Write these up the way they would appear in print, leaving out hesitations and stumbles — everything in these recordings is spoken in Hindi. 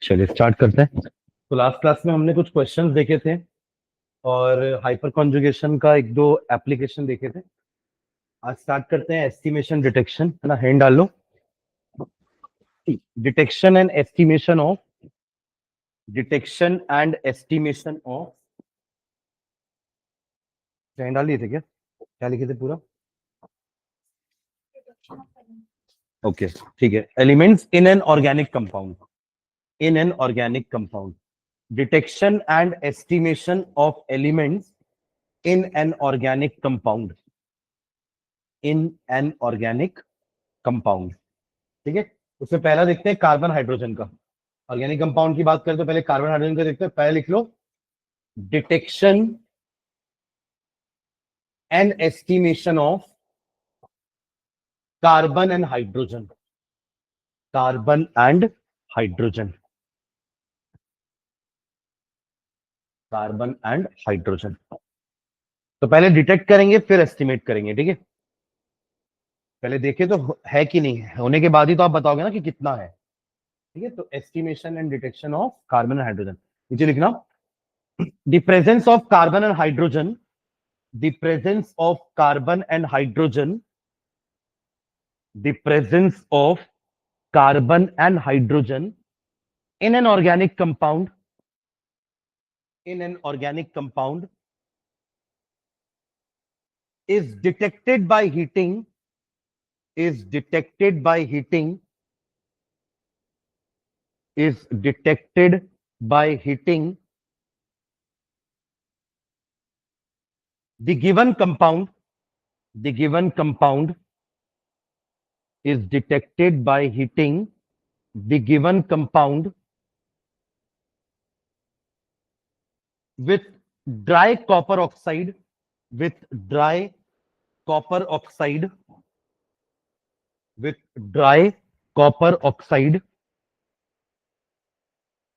चलिए स्टार्ट करते हैं। तो लास्ट क्लास में हमने कुछ क्वेश्चंस देखे थे और हाइपर कॉन्जुगेशन का एक दो एप्लीकेशन देखे थे। आज स्टार्ट करते हैं एस्टिमेशन डिटेक्शन, है ना। हैंड डाल लो। डिटेक्शन एंड एस्टिमेशन ऑफ हैंड डाल लिए थे क्या? क्या लिखे थे पूरा? ओके ठीक है। Elements in an organic compound, in an organic compound, detection and estimation of elements in an organic compound, in an organic compound. ठीक है, उसमें पहला देखते हैं कार्बन हाइड्रोजन का। ऑर्गेनिक कंपाउंड की बात करें तो पहले कार्बन हाइड्रोजन का देखते हैं। पहले लिख लो detection and estimation of carbon and hydrogen, carbon and hydrogen, carbon and hydrogen. तो पहले डिटेक्ट करेंगे फिर एस्टिमेट करेंगे, ठीक है। पहले देखे तो है कि नहीं है, होने के बाद ही तो आप बताओगे ना कि कितना है। ठीक है, तो estimation and detection of carbon and hydrogen. नीचे लिखना the presence of carbon and hydrogen, the presence of carbon and hydrogen, the presence of carbon and hydrogen in an organic compound, in an organic compound is detected by heating, is detected by heating, is detected by heating the given compound, the given compound is detected by heating the given compound with dry copper oxide, with dry copper oxide, with dry copper oxide,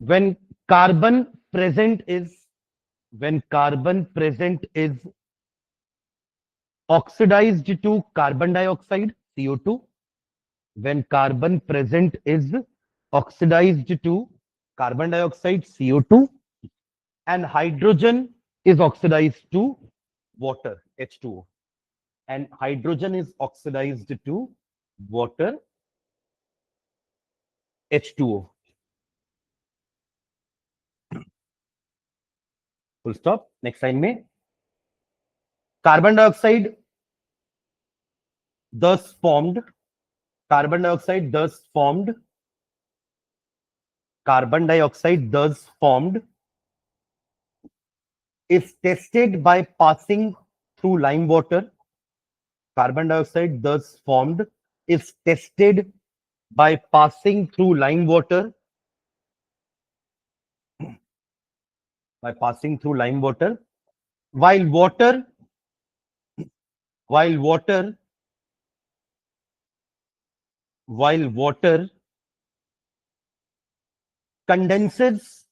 when carbon present is, when carbon present is oxidized to carbon dioxide, CO2, when carbon present is oxidized to carbon dioxide, CO2, and hydrogen is oxidized to water, H2O, and hydrogen is oxidized to water, H2O. Full stop. Next line में carbon dioxide thus formed, carbon dioxide thus formed, carbon dioxide thus formed is tested by passing through lime water. Carbon dioxide thus formed is tested by passing through lime water, by passing through lime water, while water, while water, while water condenses,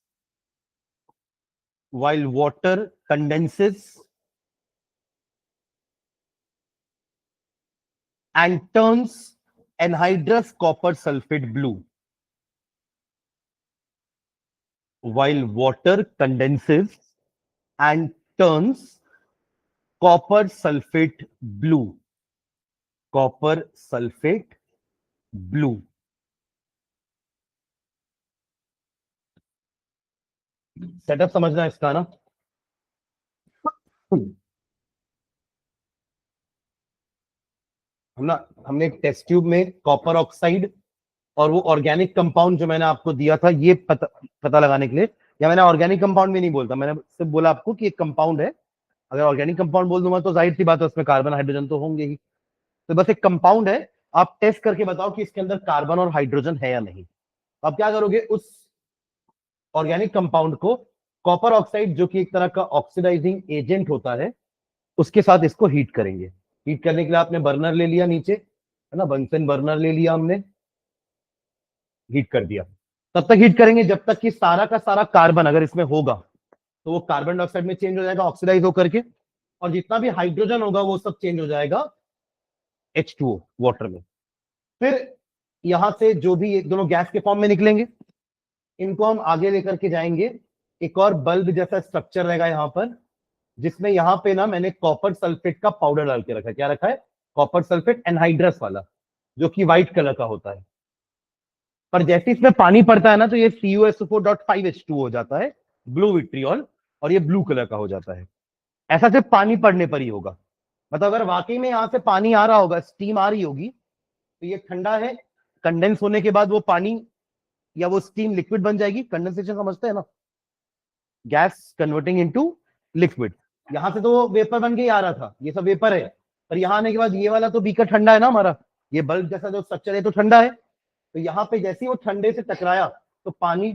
while water condenses and turns anhydrous copper sulfate blue, while water condenses and turns copper sulfate blue, copper sulfate blue. Setup समझना है इसका ना। हमने एक टेस्ट ट्यूब में कॉपर ऑक्साइड और वो ऑर्गेनिक कंपाउंड जो मैंने आपको दिया था ये पता लगाने के लिए, या मैंने ऑर्गेनिक कंपाउंड भी नहीं बोलता, मैंने सिर्फ बोला आपको कि एक कंपाउंड है। अगर ऑर्गेनिक कंपाउंड बोल दूंगा तो जाहिर सी बात है उसमें कार्बन हाइड्रोजन तो होंगे ही। तो बस एक कंपाउंड है, आप टेस्ट करके बताओ कि इसके अंदर कार्बन और हाइड्रोजन है या नहीं। तो आप क्या करोगे, उस ऑर्गेनिक कंपाउंड को कॉपर ऑक्साइड जो कि एक तरह का ऑक्सीडाइजिंग एजेंट होता है उसके साथ इसको हीट करेंगे। हीट करने के लिए आपने बर्नर ले लिया नीचे, है ना, बंसन बर्नर ले लिया हमने, हीट कर दिया। तब तक हीट करेंगे जब तक कि सारा का सारा कार्बन अगर इसमें होगा तो वो कार्बन डाइऑक्साइड में चेंज हो जाएगा ऑक्सीडाइज होकर के, और जितना भी हाइड्रोजन होगा वो सब चेंज हो जाएगा H2O वाटर में। फिर यहां से जो भी एक दोनों गैस के फॉर्म में निकलेंगे, इनको हम आगे लेकर के जाएंगे। एक और बल्ब जैसा स्ट्रक्चर रहेगा यहाँ पर, जिसमें यहाँ पे ना मैंने कॉपर सल्फेट का पाउडर डाल के रखा है। क्या रखा है? कॉपर सल्फेट एनहाइड्रस वाला, जो कि व्हाइट कलर का होता है। पर जैसे इसमें पानी पड़ता है ना, तो ये CuSO4.5H2 हो जाता है, ब्लू विट्रियल, और ये ब्लू कलर का हो जाता है। ऐसा सिर्फ पानी पड़ने पर ही होगा। मतलब अगर वाकई में यहां से पानी आ रहा होगा, स्टीम आ रही होगी, तो ये ठंडा है, कंडेंस होने के बाद वो पानी या वो स्टीम लिक्विड बन जाएगी। कंडेंसेशन समझते हैं ना, गैस कन्वर्टिंग इनटू लिक्विड। यहां से तो वो वेपर बन के ही आ रहा था, ये सब वेपर है। पर यहां आने के बाद ये वाला तो बीकर ठंडा है ना हमारा, ये बल्ब जैसा जो स्ट्रक्चर है तो ठंडा है। तो यहाँ पे जैसे ही वो ठंडे से टकराया, तो पानी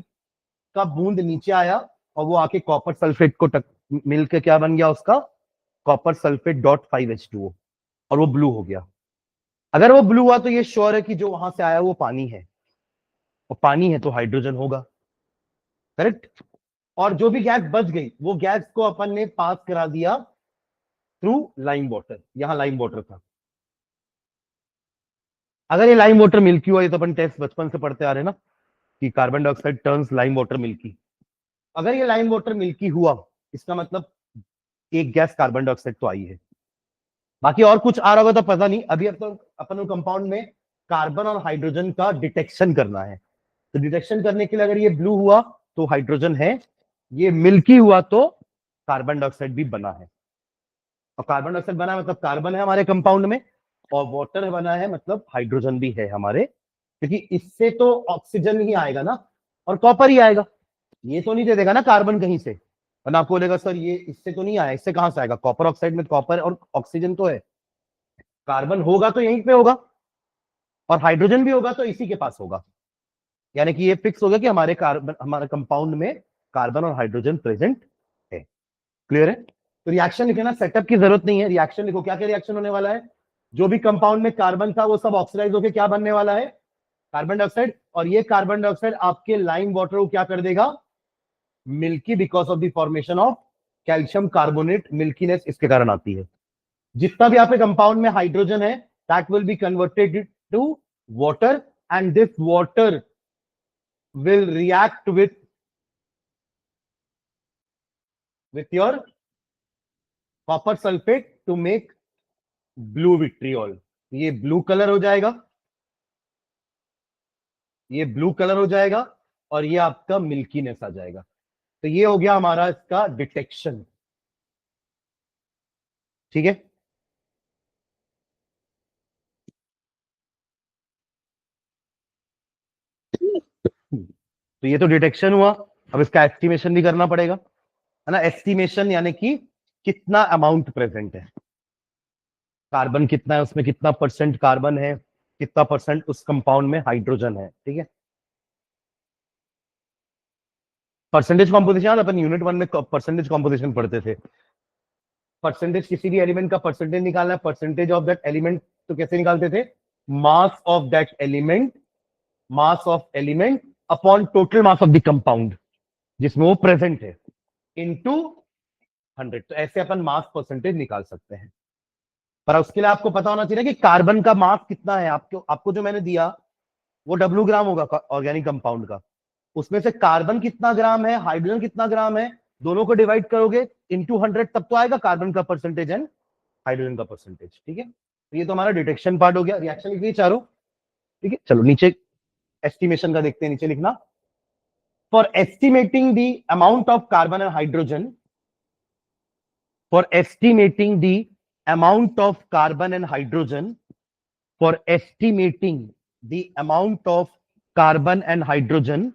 का बूंद नीचे आया, और वो आके कॉपर सल्फेट को मिलकर क्या बन गया उसका? कॉपर सल्फेट .5H2O, और वो ब्लू हो गया। अगर वो ब्लू हुआ तो ये श्योर है कि जो वहां से आया वो पानी है, और पानी है तो हाइड्रोजन होगा। करेक्ट। और जो भी गैस बच गई, वो गैस को अपन ने पास करा दिया थ्रू लाइम वाटर। यहां लाइम वाटर था। अगर ये लाइम वाटर मिल्की हुआ, ये तो अपन टेस्ट बचपन से पढ़ते आ रहे हैं ना, कि carbon dioxide turns lime water milky. अगर ये लाइम वाटर मिल्की हुआ, इसका मतलब एक गैस कार्बन डाइऑक्साइड तो आई है। बाकी और कुछ आ रहा होगा तो पता नहीं। अभी अब तो अपन कंपाउंड में कार्बन और हाइड्रोजन का डिटेक्शन करना है। तो डिटेक्शन करने के लिए अगर ये ब्लू हुआ तो हाइड्रोजन है, ये मिल्की हुआ तो कार्बन डाइऑक्साइड भी बना है। और कार्बन डाइऑक्साइड बना है मतलब कार्बन है हमारे कंपाउंड में, और वाटर बना है मतलब हाइड्रोजन भी है हमारे, क्योंकि इससे तो ऑक्सीजन ही आएगा ना, और कॉपर ही आएगा। ये तो नहीं दे देगा ना कार्बन कहीं से, वरना आपको बोलेगा सर ये इससे तो नहीं आया, इससे कहां से आएगा? कॉपर ऑक्साइड में कॉपर और ऑक्सीजन तो है, कार्बन होगा तो यहीं पे होगा, और हाइड्रोजन भी होगा तो इसी के पास होगा। यानी कि ये फिक्स हो गया कि हमारे कार्बन, हमारे कंपाउंड में कार्बन और हाइड्रोजन प्रेजेंट है। क्लियर है? तो रिएक्शन लिखना, सेटअप की जरूरत नहीं है, रिएक्शन लिखो। क्या क्या रिएक्शन होने वाला है? जो भी कंपाउंड में कार्बन था वो सब ऑक्सीडाइज होकर क्या बनने वाला है? Carbon dioxide. और ये कार्बन डाइऑक्साइड आपके लाइम वाटर को क्या कर देगा? Milky, because of the formation of calcium carbonate. Milkiness इसके कारण आती है। जितना भी आपके कंपाउंड में हाइड्रोजन है, that will be converted to water, and this water will react with your copper sulfate to make blue vitriol। ये ब्लू कलर हो जाएगा, ये ब्लू कलर हो जाएगा, और ये आपका मिल्कीनेस आ जाएगा। तो ये हो गया हमारा इसका डिटेक्शन। ठीक है। तो ये तो डिटेक्शन हुआ। अब इसका एस्टिमेशन भी करना पड़ेगा, है ना। एस्टिमेशन यानी कि कितना अमाउंट प्रेजेंट है, कार्बन कितना है उसमें, कितना परसेंट कार्बन है, कितना परसेंट उस कंपाउंड में हाइड्रोजन है। ठीक है। परसेंटेज कॉम्पोजिशन, याद अपन यूनिट 1 में परसेंटेज कॉम्पोजिशन पढ़ते थे। परसेंटेज, किसी भी एलिमेंट का परसेंटेज निकालना है, परसेंटेज ऑफ दैट एलिमेंट, तो कैसे निकालते थे? Mass of that element, mass of element upon total mass of the compound जिसमें वो प्रेजेंट है, इनटू 100। तो ऐसे अपन मास परसेंटेज निकाल सकते हैं। पर उसके लिए आपको पता होना चाहिए कि कार्बन का मास कितना है। आपको आपको जो मैंने दिया वो W ग्राम होगा ऑर्गेनिक कंपाउंड का। उसमें से कार्बन कितना ग्राम है, हाइड्रोजन कितना ग्राम है, दोनों को डिवाइड करोगे इनटू 100, तब तो आएगा कार्बन का परसेंटेज एंड हाइड्रोजन का परसेंटेज। ठीक है। तो ये तो हमारा डिटेक्शन पार्ट हो गया। रिएक्शन लिख लीजिए चारों। ठीक है। चलो नीचे एस्टिमेशन का देखते हैं। नीचे लिखना, for estimating the amount of carbon and hydrogen, for estimating the amount of carbon and hydrogen, for estimating the amount of carbon and hydrogen,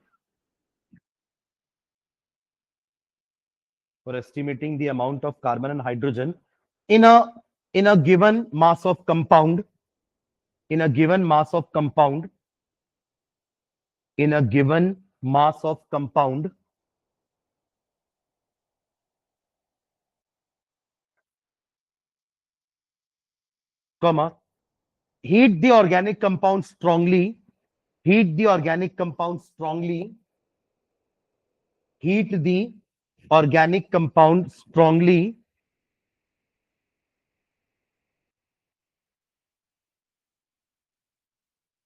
for estimating the amount of carbon and hydrogen in a given mass of compound, in a given mass of compound, in a given mass of compound, comma, heat the organic compound strongly, heat the organic compound strongly, heat the organic compound strongly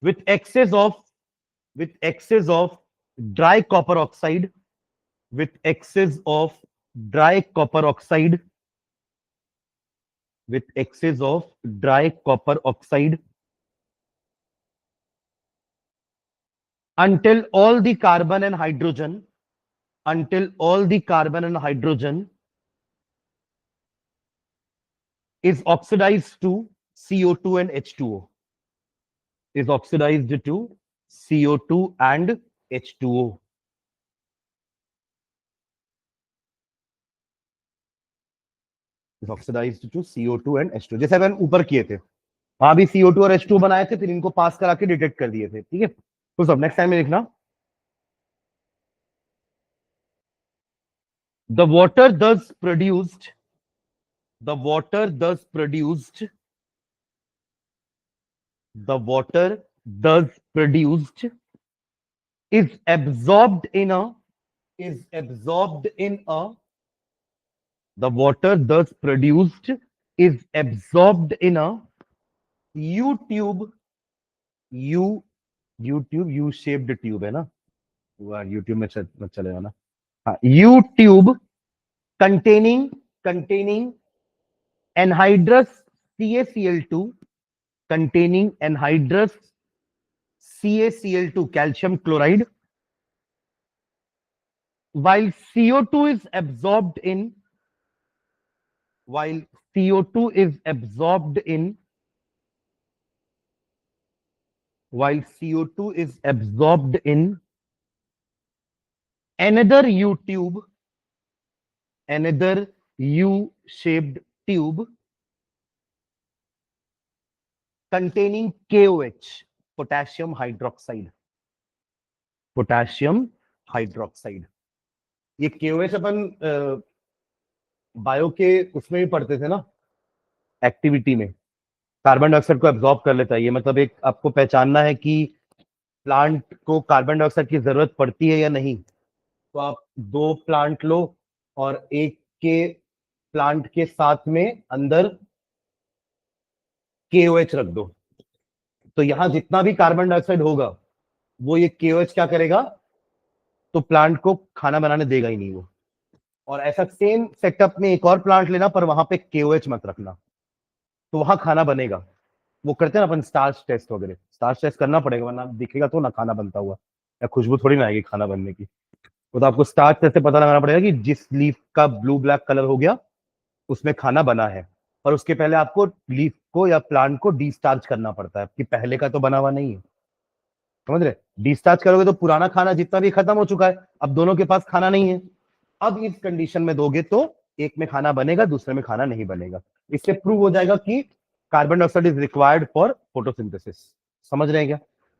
with excess of, with excess of dry copper oxide with excess of dry copper oxide with excess of dry copper oxide until all the carbon and hydrogen is oxidized to CO2 and H2O. Is oxidized to CO2 and H2O. Is oxidized to CO2 and H2O. जैसे अपन ऊपर किए थे, वहां भी CO2 और H2O बनाए थे, फिर इनको पास करा के डिटेक्ट कर दिए थे. ठीक है, तो सब नेक्स्ट टाइम में लिखना. The water thus produced the water thus produced is absorbed in a the water thus produced is absorbed in a U tube U shaped tube है ना, YouTube में चलेगा ना. हाँ, U tube containing anhydrous CaCl2 calcium chloride, while CO2 is absorbed in another U-shaped tube containing KOH, potassium hydroxide. ये KOH अपन बायो के उसमें भी पढ़ते थे ना, एक्टिविटी में. कार्बन डाइऑक्साइड को एब्जॉर्ब कर लेता है. ये मतलब एक आपको पहचानना है कि प्लांट को कार्बन डाइऑक्साइड की जरूरत पड़ती है या नहीं. तो आप 2 प्लांट लो और एक के प्लांट के साथ में अंदर KOH रख दो, तो यहां जितना भी कार्बन डाइऑक्साइड होगा वो ये KOH क्या करेगा, तो प्लांट को खाना बनाने देगा ही नहीं वो. और ऐसा सेम सेटअप में एक और प्लांट लेना, पर वहां पे KOH मत रखना, तो वहां खाना बनेगा. वो करते हैं ना अपन स्टार्च टेस्ट वगैरह, स्टार्च टेस्ट करना पड़ेगा वरना दिखेगा तो ना खाना बनता हुआ, या खुशबू थोड़ी ना आएगी खाना बनने की. वो तो आपको स्टार्च टेस्ट से पता लगाना पड़ेगा कि जिस लीफ का ब्लू ब्लैक कलर हो गया उसमें खाना बना है. और उसके पहले आपको लीफ को या प्लांट को डिस्टार्च करना पड़ता है कि पहले का तो बना हुआ नहीं है. समझ रहे, डिस्चार्ज करोगे तो पुराना खाना जितना भी खत्म हो चुका है, अब दोनों के पास खाना नहीं है. अब इस कंडीशन में दोगे तो एक में खाना बनेगा, दूसरे में खाना नहीं बनेगा. इससे प्रूव हो जाएगा कि carbon dioxide is required for photosynthesis. समझ रहे हैं क्या.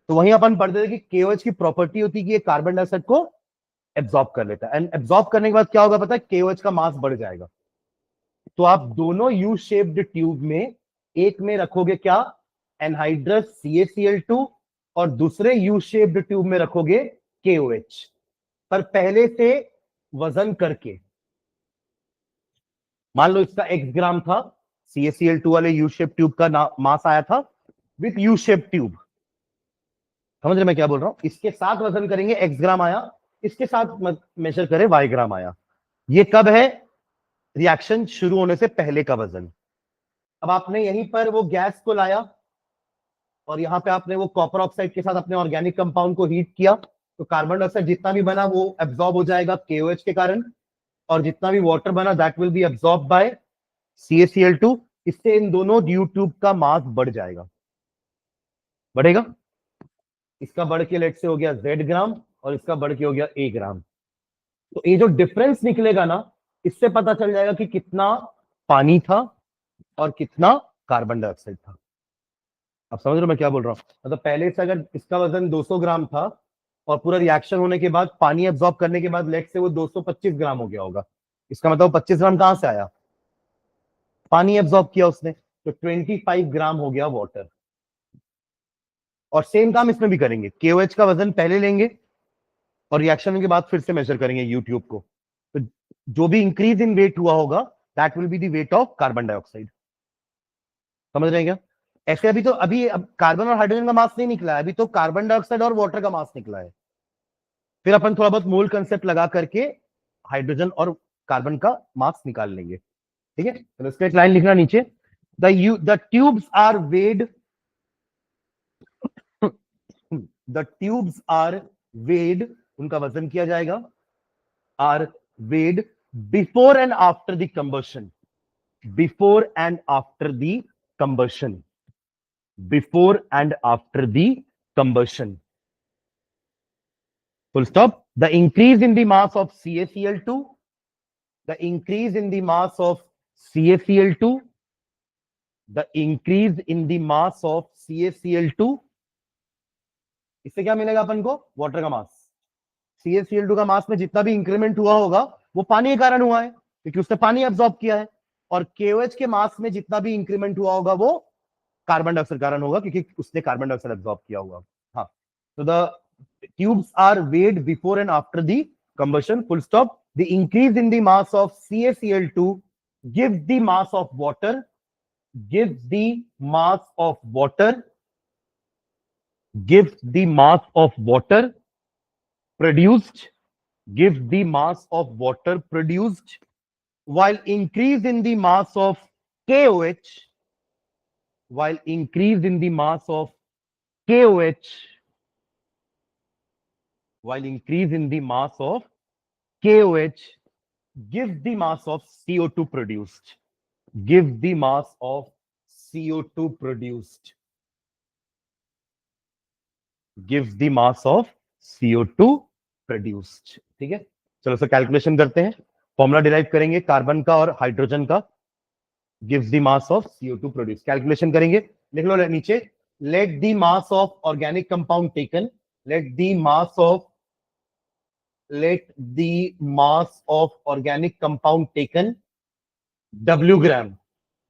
तो वहीं अपन पढ़ते थे कि KOH की प्रॉपर्टी होती है कि ये कार्बन डाइऑक्साइड को एब्जॉर्ब कर लेता है. एंड एब्जॉर्ब करने के बाद क्या होगा पता है, KOH का मास बढ़ जाएगा. तो आप दोनों यू शेप्ड ट्यूब में एक में रखोगे क्या, एनहाइड्रस CaCl2, और दूसरे यू शेप्ड ट्यूब में रखोगे KOH. पर पहले से वजन करके, मान लो इसका x ग्राम था, CaCl2 वाले यू शेप ट्यूब का मास आया था विथ यू शेप ट्यूब. समझ रहे मैं क्या बोल रहा हूं. इसके साथ वजन करेंगे x ग्राम आया, इसके साथ मेजर करें y ग्राम आया. ये कब है, रिएक्शन शुरू होने से पहले का वजन. अब आपने यहीं पर वो गैस को लाया और यहां पे आपने वो कॉपर ऑक्साइड के साथ अपने ऑर्गेनिक कंपाउंड को हीट किया, तो कार्बन डाइऑक्साइड जितना भी बना वो एब्जॉर्ब हो जाएगा KOH के कारण, और जितना भी वाटर बना that will be absorb by CaCl2. इससे इन दोनों ड्यू ट्यूब का मास बढ़ जाएगा, बढ़ेगा. इसका बढ़ के लेट से हो गया Z ग्राम और इसका बढ़ के हो गया A ग्राम. तो ये जो डिफरेंस निकलेगा ना, इससे पता चल जाएगा कि कितना पानी था और कितना कार्बन डाइऑक्साइड था. आप समझ रहे हो मैं क्या बोल रहा हूं. मतलब पहले से अगर इसका वजन 200 ग्राम था और पूरा रिएक्शन होने के बाद पानी एब्जॉर्ब करने के बाद लेट से वो 225 ग्राम हो गया होगा, इसका मतलब 25 ग्राम कहां से आया, पानी एब्जॉर्ब किया उसने, तो 25 ग्राम हो गया वाटर. और सेम काम इसमें भी करेंगे, KOH का वजन पहले लेंगे और रिएक्शन के बाद फिर से मेजर करेंगे यूट्यूब को. तो जो भी इंक्रीज इन वेट हुआ होगा that will be the weight of carbon dioxide. समझ रहे हैं क्या. ऐसे अभी अब कार्बन और हाइड्रोजन का मास नहीं निकला है, अभी तो कार्बन डाइऑक्साइड और वाटर का मास निकला है. फिर अपन थोड़ा बहुत मोल कंसेप्ट लगा करके हाइड्रोजन और कार्बन का मास निकाल लेंगे, ठीक है। तो इसका एक लाइन लिखना नीचे, the tubes are weighed, the tubes are weighed, उनका वजन किया जाएगा, are weighed before and after the combustion, before and after the combustion, before and after the combustion. Full stop. The increase in the mass of CaCl2, the increase in the mass of CaCl2, the increase in the mass of CaCl2, इससे क्या मिलेगा अपन को? वाटर का मास। CaCl2 का मास में जितना भी इंक्रीमेंट हुआ होगा वो पानी के कारण हुआ है, क्योंकि उसने पानी एब्जॉर्ब किया है। और KOH के मास में जितना भी इंक्रीमेंट हुआ होगा वो कार्बन डाइऑक्साइड कारण होगा, क्योंकि उसने कार्बन डाइऑक्साइड एब्जॉर्ब किया होगा। हाँ, तो the tubes are weighed before and after the combustion, full stop. The increase in the mass of CaCl2 gives the mass of water, gives the mass of water, gives the mass of water produced, gives the mass of water produced, while increase in the mass of KOH, while increase in the mass of KOH, while increase in the mass of KOH gives the mass of CO2 produced, gives the mass of CO2 produced, gives the mass of CO2 produced, ठीक है। चलो सर कैलकुलेशन करते हैं, फॉर्मूला डिराइव करेंगे कार्बन का और हाइड्रोजन का, gives the mass of CO2 produced, calculation करेंगे, लिख लो नीचे, let the mass of organic compound taken, let the mass of organic compound taken W ग्राम।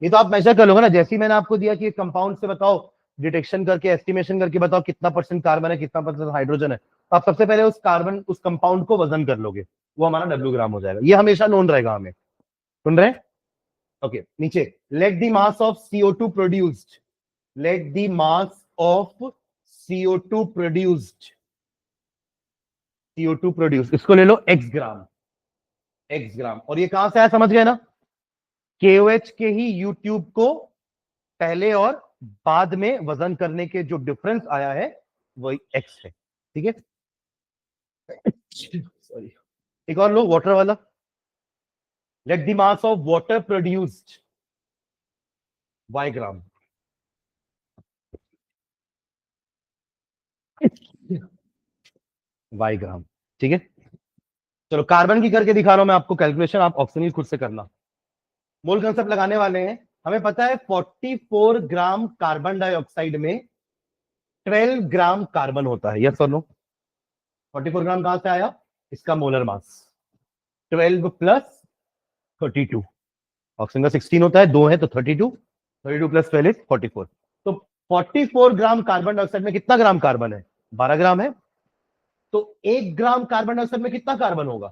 ये तो आप मेजर कर लोगे ना, जैसे ही मैंने आपको दिया कि कंपाउंड से बताओ, डिटेक्शन करके एस्टिमेशन करके बताओ कितना परसेंट कार्बन है, कितना परसेंट हाइड्रोजन है, तो आप सबसे पहले उस कार्बन, उस कंपाउंड को वजन कर लोगे, वो हमारा W ग्राम हो जाएगा। ये हमेशा नोन रहेगा हमें, सुन रहे हैं? ओके, नीचे late the mass of CO2 produced, late the mass of CO2 produced, CO2 produce, इसको ले लो x ग्राम, x ग्राम। और ये कहां से आया समझ गए ना? KOH के ही यूट्यूब को पहले और बाद में वजन करने के जो डिफरेंस आया है वही x है, ठीक है। सॉरी, एक और लो वाटर वाला, late the mass of water produced y gram, y ग्राम, ठीक है। चलो कार्बन की करके दिखा रहा हूं मैं आपको कैलकुलेशन, आप ऑक्सीजन की खुद से करना। मोल कंसेप्ट लगाने वाले हैं, हमें पता है 44 ग्राम कार्बन डाइऑक्साइड में 12 ग्राम कार्बन होता है, यस और नो? 44 ग्राम कहां से आया? इसका मोलर मास 12 प्लस 32, ऑक्सीजन का 16 होता है, 2 है तो 32, 32 प्लस 12 इज 44। तो 44 ग्राम कार्बन डाइऑक्साइड में कितना ग्राम कार्बन है? 12 ग्राम है। तो 1 ग्राम कार्बन डाइऑक्साइड में कितना कार्बन होगा?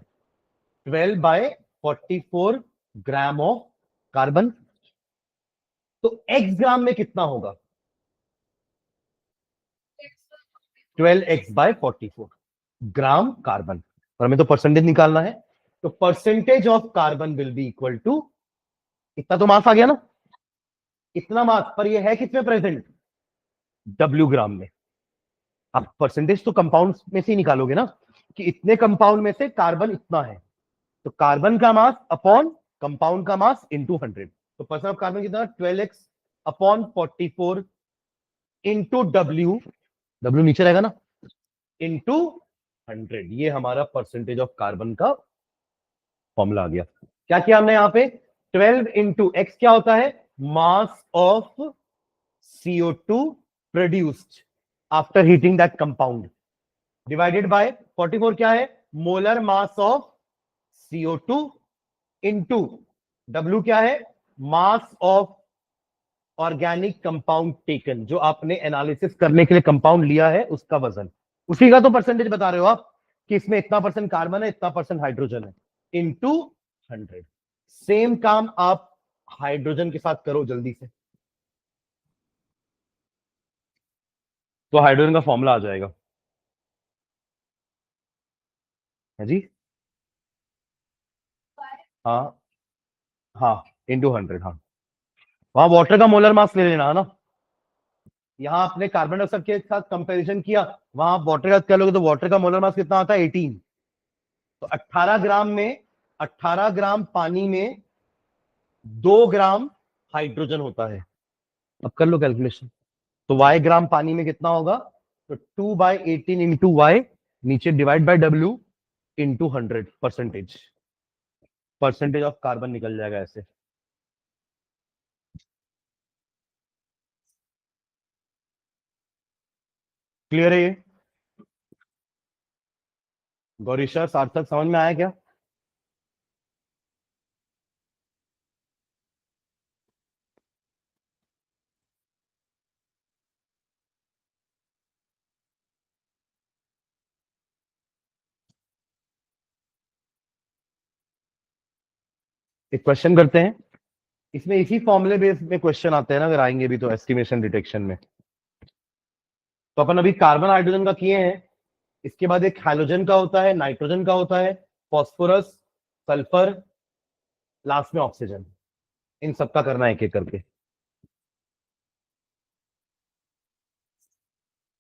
12 बाय 44 ग्राम ऑफ कार्बन। तो x ग्राम में कितना होगा? 12x bye 44 gram carbon. और हमें तो परसेंटेज निकालना है, तो percentage of carbon will be equal to, इतना तो मास आ गया ना, इतना मास, पर ये है किसमें प्रेजेंट? W ग्राम में। आप परसेंटेज तो कंपाउंड में से ही निकालोगे ना, कि इतने कंपाउंड में से कार्बन इतना है, तो कार्बन का मास अपॉन कंपाउंड का मास इंटू 100। तो परसेंट ऑफ कार्बन कितना? 12x upon 44 into W, W नीचे रहेगा ना, इंटू 100। ये हमारा परसेंटेज ऑफ कार्बन का फॉर्मूला आ गया। क्या किया हमने यहाँ पे? 12 इंटू एक्स क्या होता है? Mass of CO2 produced after heating that compound, divided by 44 क्या है? Molar mass of CO2 into W क्या है? Mass of organic compound taken, जो आपने एनालिसिस करने के लिए कंपाउंड लिया है उसका वजन, उसी का तो परसेंटेज बता रहे हो आप, कि इसमें इतना परसेंट कार्बन है, इतना परसेंट हाइड्रोजन है, इंटू 100। सेम काम आप हाइड्रोजन के साथ करो जल्दी से, तो हाइड्रोजन का फॉर्मूला आ जाएगा। है जी। हाँ हाँ, इंटू 100, हाँ। वहां वाटर का मोलर मास ले लेना है ना। यहाँ आपने कार्बन डाइऑक्साइड के साथ कंपैरिजन किया, वहां आप वाटर का क्या लोगे, तो वाटर का मोलर मास कितना आता है, 18। तो 18 ग्राम में, 18 ग्राम पानी में 2 ग्राम हाइड्रोजन होता है। अब कर लो कैलकुलेशन। तो वाई ग्राम पानी में कितना होगा, तो 2/18 इंटू वाई, नीचे divide by W into 100, percentage, percentage of carbon निकल जाएगा ऐसे। क्लियर है ये? गौरीशा, सार्थक, समझ में आया क्या? एक क्वेश्चन करते हैं, इसमें इसी फॉर्मूले बेस में क्वेश्चन आते हैं ना, अगर आएंगे भी तो एस्टिमेशन डिटेक्शन में। तो अपन अभी कार्बन हाइड्रोजन का किए हैं, इसके बाद एक हाइड्रोजन का होता है, नाइट्रोजन का होता है, फॉस्फोरस, सल्फर, लास्ट में ऑक्सीजन। इन सबका करना है एक एक करके,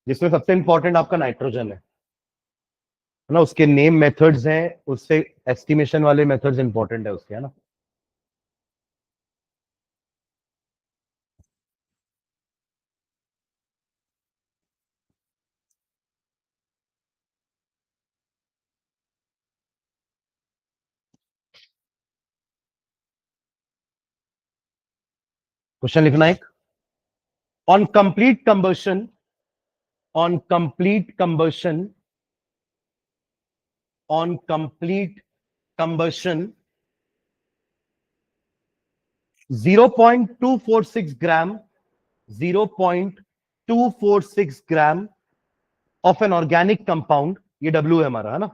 जिसमें सबसे इंपॉर्टेंट आपका नाइट्रोजन है ना। उसके नेम मेथड्स हैं, उससे एस्टिमेशन वाले मेथड्स इंपॉर्टेंट है उसके, है ना। क्वेश्चन लिखना एक, on complete combustion, on complete combustion, on complete combustion, 0.246 gram, 0.246 gram of an organic compound, ये डब्ल्यू है हमारा, है ना।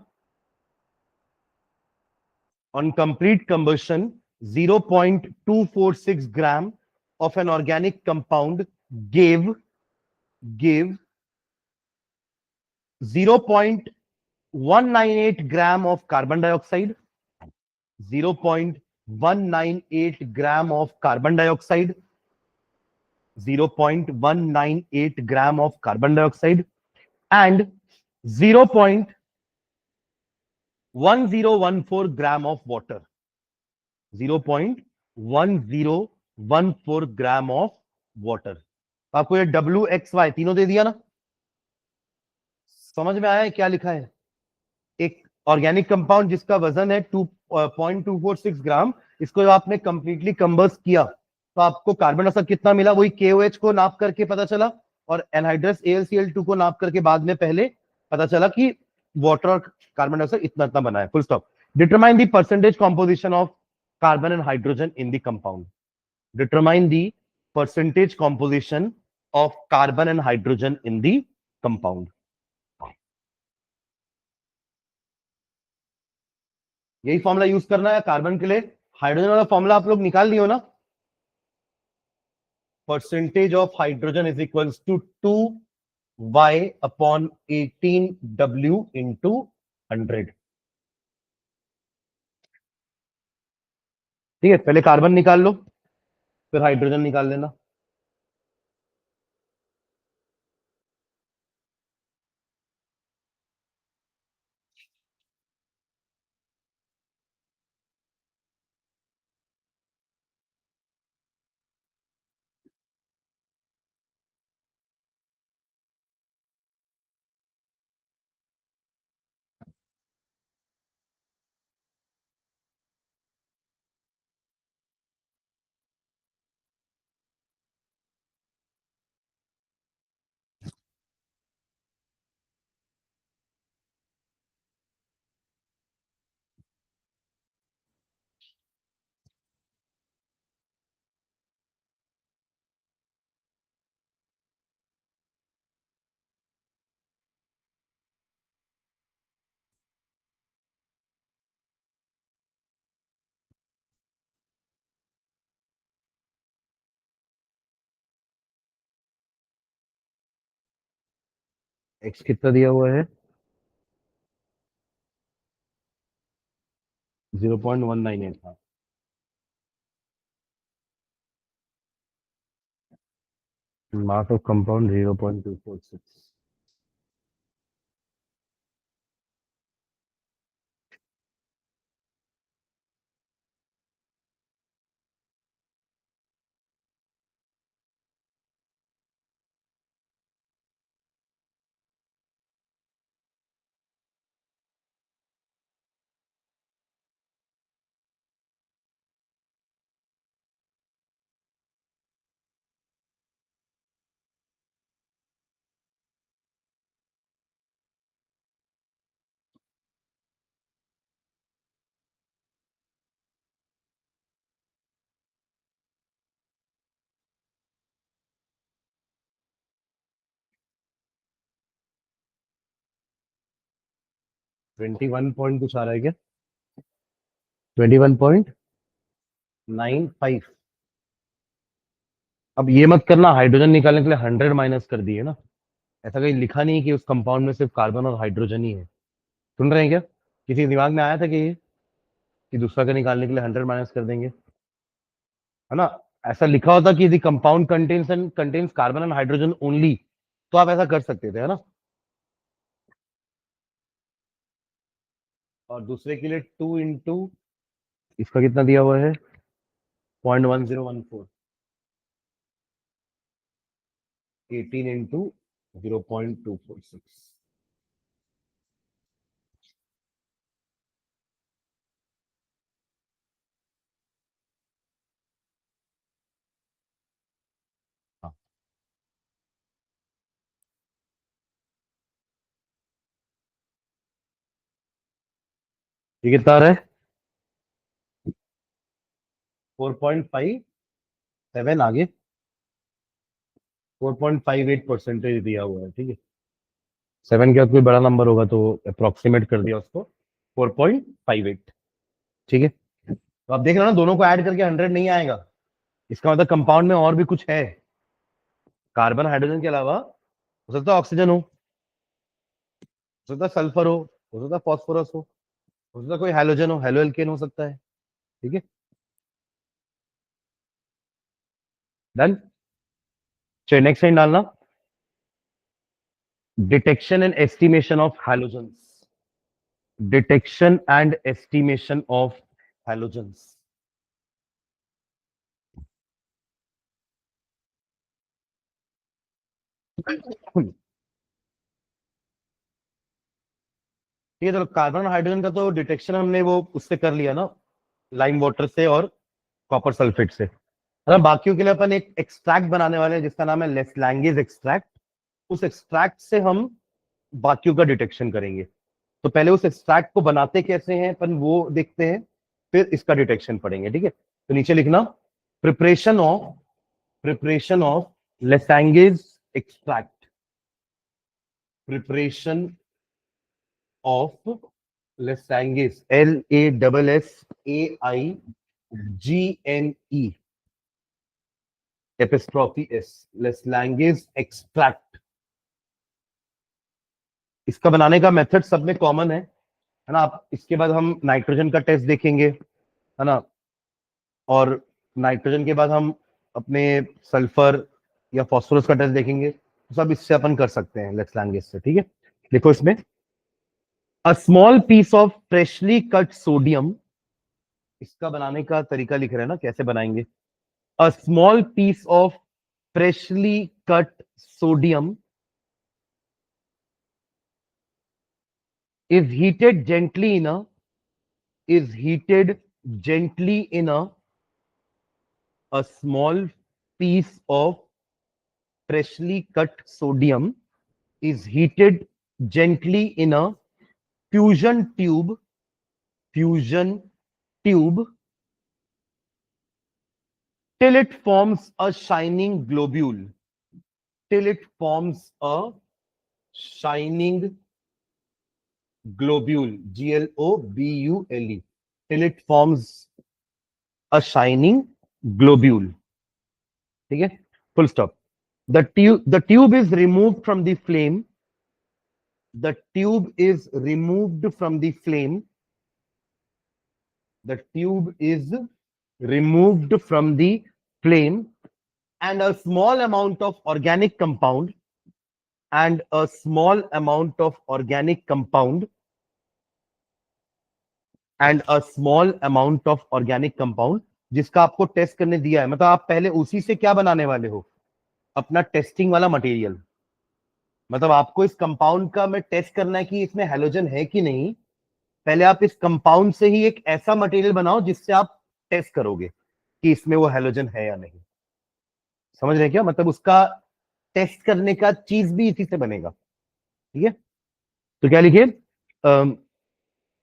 On complete combustion 0.246 gram of an organic compound give 0.198 gram of carbon dioxide, 0.198 gram of carbon dioxide, 0.198 gram of carbon dioxide and 0.1014 gram of water, 0.1014 gram of water. आपको ये डब्ल्यू एक्स वाई तीनों दे दिया ना, समझ में आया है क्या लिखा है? एक ऑर्गेनिक कंपाउंड जिसका वजन है 2.246 ग्राम, इसको जब आपने कंप्लीटली कंबस्ट किया तो आपको कार्बन डाइऑक्साइड कितना मिला, वही KOH को नाप करके पता चला, और एनहाइड्रस AlCl2 को नाप करके बाद में पहले पता चला कि वाटर और कार्बन डाइऑक्साइड इतना इतना बना है, full stop. Determine the percentage composition of carbon and hydrogen in the compound, determine the percentage composition of carbon and hydrogen in the compound. यही फॉर्मूला यूज करना है कार्बन के लिए। हाइड्रोजन वाला फॉर्मूला आप लोग निकाल लियो ना, percentage of hydrogen is equals to 2y/18w into 100। ठीक है, पहले कार्बन निकाल लो, फिर हाइड्रोजन निकाल लेना। एक्स कितना दिया हुआ है, 0.198 था। Mass of compound 0.246। Twenty one point कुछ आ रहा है क्या? 21.95। अब ये मत करना हाइड्रोजन निकालने के लिए 100 माइनस कर दिए ना। ऐसा कहीं लिखा नहीं कि उस कंपाउंड में सिर्फ कार्बन और हाइड्रोजन ही है। सुन रहे हैं क्या? किसी के दिमाग में आया था कि दूसरा का निकालने के लिए 100 माइनस कर देंगे, है ना? ऐसा लिखा होता कि यदि compound contains carbon and hydrogen only, तो आप ऐसा कर सकते थे, है ना? और दूसरे के लिए 2 इंटू इसका कितना दिया हुआ है? 0.1014। 18 इंटू 0.246। हाँ, ये कितना आ रहा है? 4.57 आगे 4.58% दिया हुआ है, ठीक है। 7 के बाद कोई बड़ा नंबर होगा तो अप्रोक्सीमेट कर दिया उसको, 4.58। ठीक है, तो आप देख रहे हो ना, दोनों को ऐड करके 100 नहीं आएगा। इसका मतलब कंपाउंड में और भी कुछ है। कार्बन हाइड्रोजन के अलावा हो सकता है ऑक्सीजन हो सकता है सल्फर हो सकता है फॉस्फोरस हो सकता है कोई हैलोजन हेलो एल्केन हो सकता है। ठीक है, डन। चलिए नेक्स्ट लाइन डालना, detection and estimation of halogens. Detection and estimation of halogens. ठीक है, चलो कार्बन और हाइड्रोजन का तो डिटेक्शन हमने वो उससे कर लिया ना, लाइम वाटर से और कॉपर सल्फेट से। मतलब बाकियों के लिए अपन एक एक्सट्रैक्ट बनाने वाले हैं जिसका नाम है लेस्लैंगेज एक्सट्रैक्ट। उस एक्सट्रैक्ट से हम बाकियों का डिटेक्शन करेंगे। तो पहले उस एक्सट्रैक्ट को बनाते कैसे हैं अपन वो देखते हैं, फिर इसका डिटेक्शन पढ़ेंगे। ठीक है, तो नीचे लिखना, preparation of Lassaigne's extract. Preparation of Lassaigne's, LASSAIGNE apostrophe S, Lassaigne's extract. इसका बनाने का मेथड सब में कॉमन है ना? आप इसके बाद हम नाइट्रोजन का टेस्ट देखेंगे, है ना? और नाइट्रोजन के बाद हम अपने सल्फर या फास्फोरस का टेस्ट देखेंगे। तो सब इससे अपन कर सकते हैं लेस्लैंगेज से। ठीक है, देखो इसमें, a small piece of freshly cut sodium. इसका बनाने का तरीका लिख रहे हैं ना, कैसे बनाएंगे। A small piece of freshly cut sodium is heated gently in a is heated gently in a small piece of freshly cut sodium is heated gently in a fusion tube fusion tube till it forms a shining globule till it forms a shining globule, globule, till it forms a shining globule. ठीक है, full stop. The tube is removed from the flame. The tube is removed from the flame the tube is removed from the flame and a small amount of organic compound and a small amount of organic compound and a small amount of organic compound जिसका आपको टेस्ट करने दिया है, मतलब आप पहले उसी से क्या बनाने वाले हो, अपना टेस्टिंग वाला मटेरियल। मतलब आपको इस कंपाउंड का में टेस्ट करना है कि इसमें हैलोजन है कि नहीं। पहले आप इस कंपाउंड से ही एक ऐसा मटेरियल बनाओ जिससे आप टेस्ट करोगे कि इसमें वो हैलोजन है या नहीं। समझ रहे हैं क्या, मतलब उसका टेस्ट करने का चीज भी इसी से बनेगा। ठीक है, तो क्या लिखिए,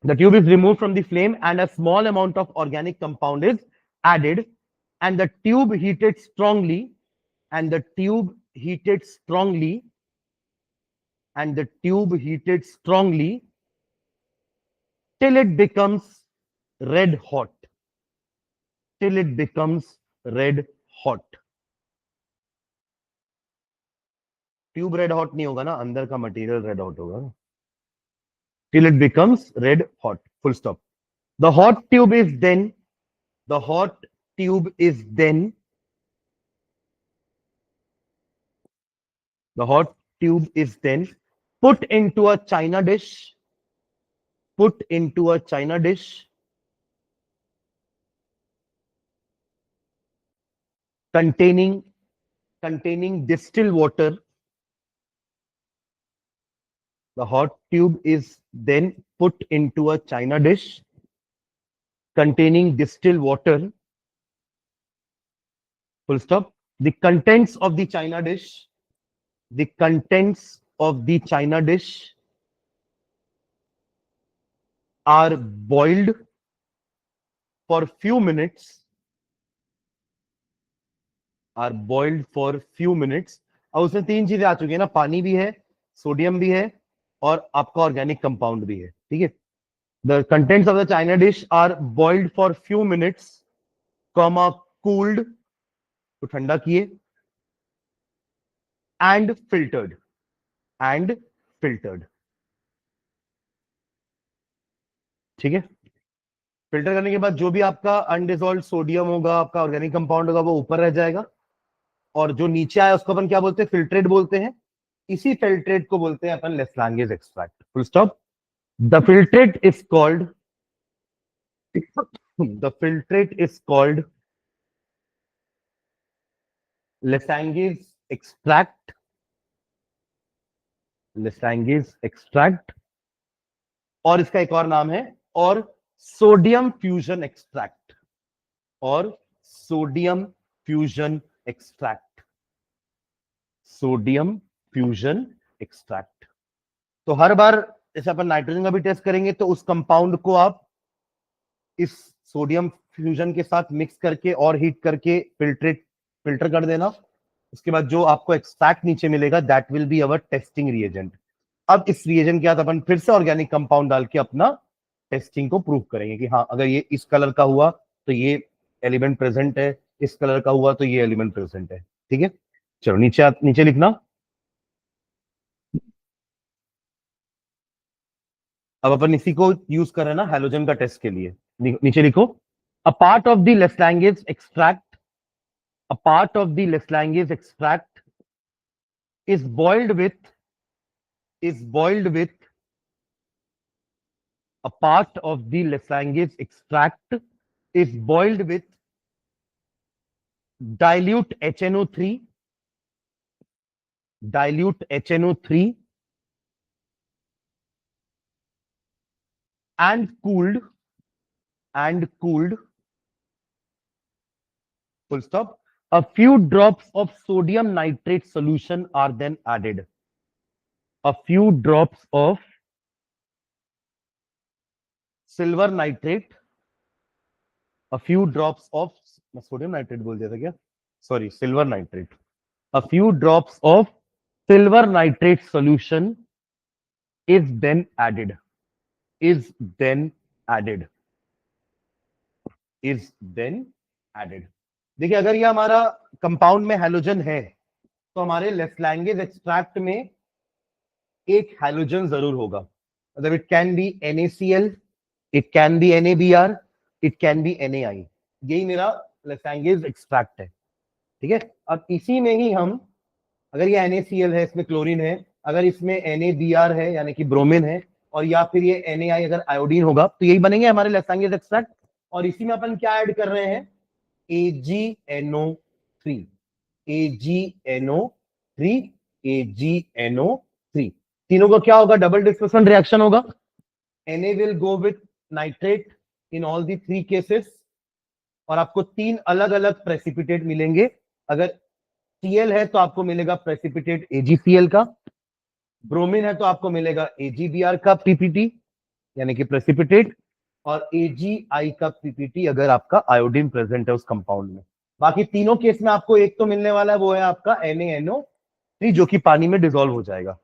the tube is removed from the flame and a small amount of organic compound is added and the tube heated strongly and the tube heated strongly and the tube heated strongly till it becomes red hot, till it becomes red hot। Tube red hot नहीं होगा ना, अंदर का मटेरियल रेड हॉट होगा ना। till it becomes red hot, full stop। the hot tube is then the hot tube is then the hot tube is then put into a china dish, put into a china dish containing distilled water। the hot tube is then put into a china dish containing distilled water, full stop। the contents of the china dish, the contents of the china dish are boiled for few minutes, are boiled for few minutes। अब उसमें तीन चीजें आ चुकी है ना, पानी भी है, सोडियम भी है और आपका ऑर्गेनिक कंपाउंड भी है। ठीक है, the contents of the china dish are boiled for few minutes, comma cooled, तो ठंडा किए, एंड फिल्टर्ड, एंड फिल्टर्ड। ठीक है, फिल्टर करने के बाद जो भी आपका अनडिजोल्व सोडियम होगा, आपका ऑर्गेनिक कंपाउंड होगा, वो ऊपर रह जाएगा और जो नीचे आया उसको अपन क्या बोलते हैं, फिल्ट्रेट बोलते हैं। इसी फिल्ट्रेट को बोलते हैं अपन Lassaigne's extract, full stop. The filtrate is called the filtrate is called Lessange's extract, Lessange's extract, और इसका एक और नाम है और सोडियम फ्यूजन एक्सट्रैक्ट, और sodium fusion extract, sodium fusion extract. तो हर बार जैसे अपन नाइट्रोजन का भी टेस्ट करेंगे तो उस कंपाउंड को आप इस सोडियम फ्यूजन के साथ मिक्स करके और हीट करके फिल्टर कर देना। उसके बाद जो आपको एक्सट्रैक्ट नीचे मिलेगा that will be our testing reagent. अब इस रिएजेंट के साथ अपन फिर से ऑर्गेनिक कंपाउंड डाल के अपना टेस्टिंग को प्रूव करेंगे कि हाँ, अगर ये इस कलर का हुआ तो ये एलिमेंट प्रेजेंट है, इस कलर का हुआ तो ये एलिमेंट प्रेजेंट है। ठीक है, चलो नीचे लिखना। अब अपन इसी को यूज कर रहे हैं ना हैलोजन का टेस्ट के लिए। नीचे लिखो, a part of the Lassaigne's extract, a part of the Lassaigne's extract is boiled with a part of the Lessange's extract is boiled with dilute HNO3, dilute HNO3 and cooled, full stop। A few drops of sodium nitrate solution are then added, a few drops of silver nitrate, a few drops of sodium nitrate बोल दिया था क्या, sorry silver nitrate, a few drops of silver nitrate solution is then added, is then added, is then added। देखिए, अगर ये हमारा कंपाउंड में हैलोजन है तो हमारे लेस्लांगेज एक्सट्रैक्ट में एक हैलोजन जरूर होगा। मतलब it can be NaCl, it can be NaBr, it can be NaI। यही मेरा लैंगेज एक्सट्रैक्ट है, ठीक है। अब इसी में ही हम, अगर ये NaCl है, इसमें क्लोरीन है, अगर इसमें NaBr है यानी कि ब्रोमीन है, और या फिर ये NaI अगर आयोडीन होगा, तो यही बनेंगे हमारे लैंगेज एक्सट्रैक्ट। और इसी में अपन क्या ऐड कर रहे हैं, AgNO3, AgNO3, AgNO3। तीनों का क्या होगा, डबल डिस्प्लेसमेंट रिएक्शन होगा। Na will go with nitrate in all the 3 cases, और आपको 3 अलग अलग प्रेसिपिटेट मिलेंगे। अगर Cl है तो आपको मिलेगा प्रेसिपिटेट AgCl का, ब्रोमीन है तो आपको मिलेगा AgBr का पीपीटी यानी कि प्रेसिपिटेट, और AgI का पीपीटी अगर आपका आयोडीन प्रेजेंट है उस कंपाउंड में। बाकी तीनों केस में आपको एक तो मिलने वाला है, वो है आपका NaNO3 जो कि पानी में डिसॉल्व हो जाएगा।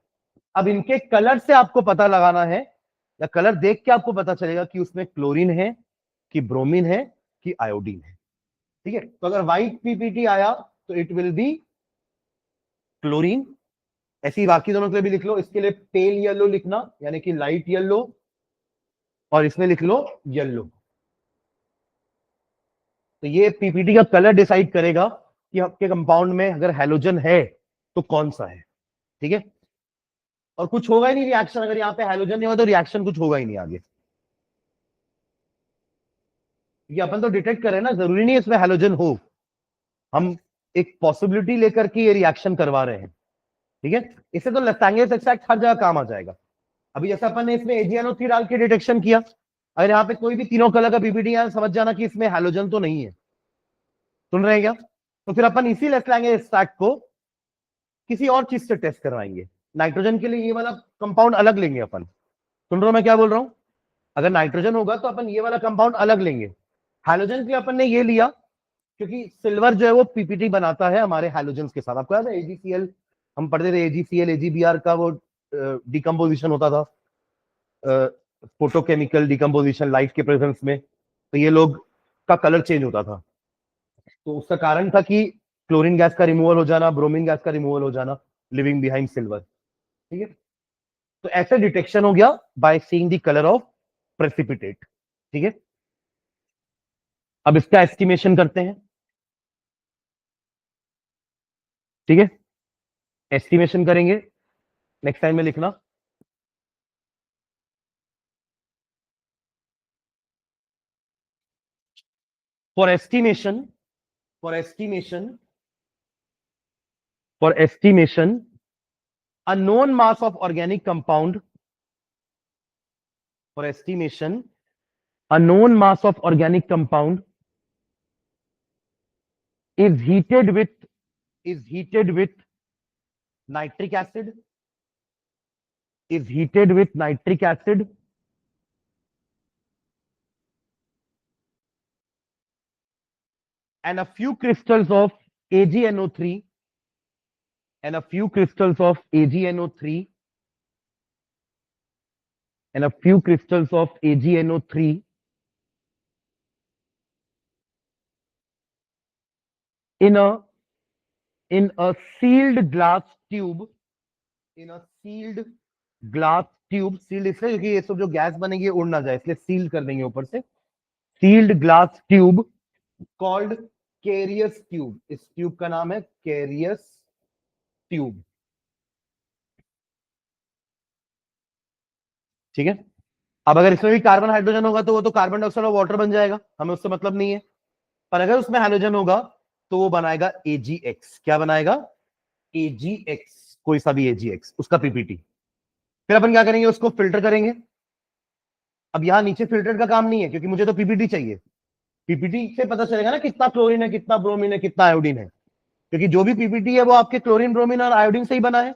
अब इनके कलर से आपको पता लगाना है, या कलर देख के आपको पता चलेगा कि उसमें क्लोरीन है कि ब्रोमीन है कि आयोडीन है, ठीक है। तो अगर व्हाइट पीपीटी आया तो इट विल बी क्लोरीन। ऐसी बाकी दोनों के लिए भी लिख लो। इसके लिए पेल येलो लिखना यानी कि लाइट येलो, और इसमें लिख लो येलो। तो ये पीपीटी का कलर डिसाइड करेगा कि आपके कंपाउंड में अगर हैलोजन है तो कौन सा है, ठीक है। और कुछ होगा ही नहीं रिएक्शन, अगर यहाँ पे हैलोजन नहीं होगा तो रिएक्शन कुछ होगा ही नहीं आगे। ये अपन तो डिटेक्ट करें ना, जरूरी नहीं है इसमें हैलोजन हो, हम एक पॉसिबिलिटी लेकर के ये रिएक्शन करवा रहे हैं, ठीक है। इससे तो लैंगेज एक्सट्रैक्ट हर जगह काम आ जाएगा। अभी जैसे अपन ने इसमें AgNO3 डाल के डिटेक्शन किया, अगर यहाँ पे कोई भी तीनों कलर का पीपीटी है, समझ जाना कि इसमें हैलोजन तो नहीं है। सुन रहे हैं क्या? तो फिर अपन इसी लैंगेज एक्सट्रैक्ट को किसी और चीज से टेस्ट करवाएंगे। नाइट्रोजन के लिए ये वाला कंपाउंड अलग लेंगे अपन। सुन रहे हो मैं क्या बोल रहा हूं? अगर नाइट्रोजन होगा तो अपन ये वाला कंपाउंड अलग लेंगे। हैलोजन के लिए अपन ने ये लिया क्योंकि सिल्वर जो है वो पीपीटी बनाता है हमारे हैलोजन के साथ। आपको याद है AgCl, हम पढ़ते थे AgCl AgBr का वो डिकम्पोजिशन होता था, फोटोकेमिकल डिकम्पोजिशन लाइट के प्रेजेंस में, तो ये लोग का कलर चेंज होता था। तो उसका कारण था कि क्लोरीन गैस का रिमूवल हो जाना, ब्रोमीन गैस का रिमूवल हो जाना, लिविंग बिहाइंड सिल्वर, ठीक है। तो ऐसे डिटेक्शन हो गया by seeing the colour of precipitate, ठीक है। अब इसका एस्टिमेशन करते हैं, ठीक है। एस्टिमेशन करेंगे, नेक्स्ट टाइम में लिखना। For estimation, for estimation, for estimation a known mass of organic compound, for estimation a known mass of organic compound is heated with nitric acid, is heated with nitric acid and a few crystals of AgNO3 and a few crystals of AgNO3 and a few crystals of AgNO3 in a sealed glass tube, in a sealed glass tube. Sealed इसलिए क्योंकि ये सब जो गैस बनेगी उड़ ना जाए, इसलिए सील कर देंगे ऊपर से। Sealed glass tube called Carius tube, इस ट्यूब का नाम है कैरियस ट्यूब, ठीक है। अब अगर इसमें भी कार्बन हाइड्रोजन होगा तो वो तो कार्बन डाइऑक्साइड और वाटर बन जाएगा, हमें उससे मतलब नहीं है। पर अगर उसमें हाइड्रोजन होगा तो वो बनाएगा AgX। क्या बनाएगा? AgX, कोई सा भी AgX, उसका पीपीटी। फिर अपन क्या करेंगे, उसको फिल्टर करेंगे। अब यहां नीचे फिल्टर का काम नहीं है क्योंकि मुझे तो पीपीटी चाहिए। पीपीटी से पता चलेगा ना कितना क्लोरीन है, कितना ब्रोमीन है, कितना आयोडीन है, क्योंकि जो भी पीपीटी है वो आपके क्लोरीन, ब्रोमीन और आयोडीन से ही बना है।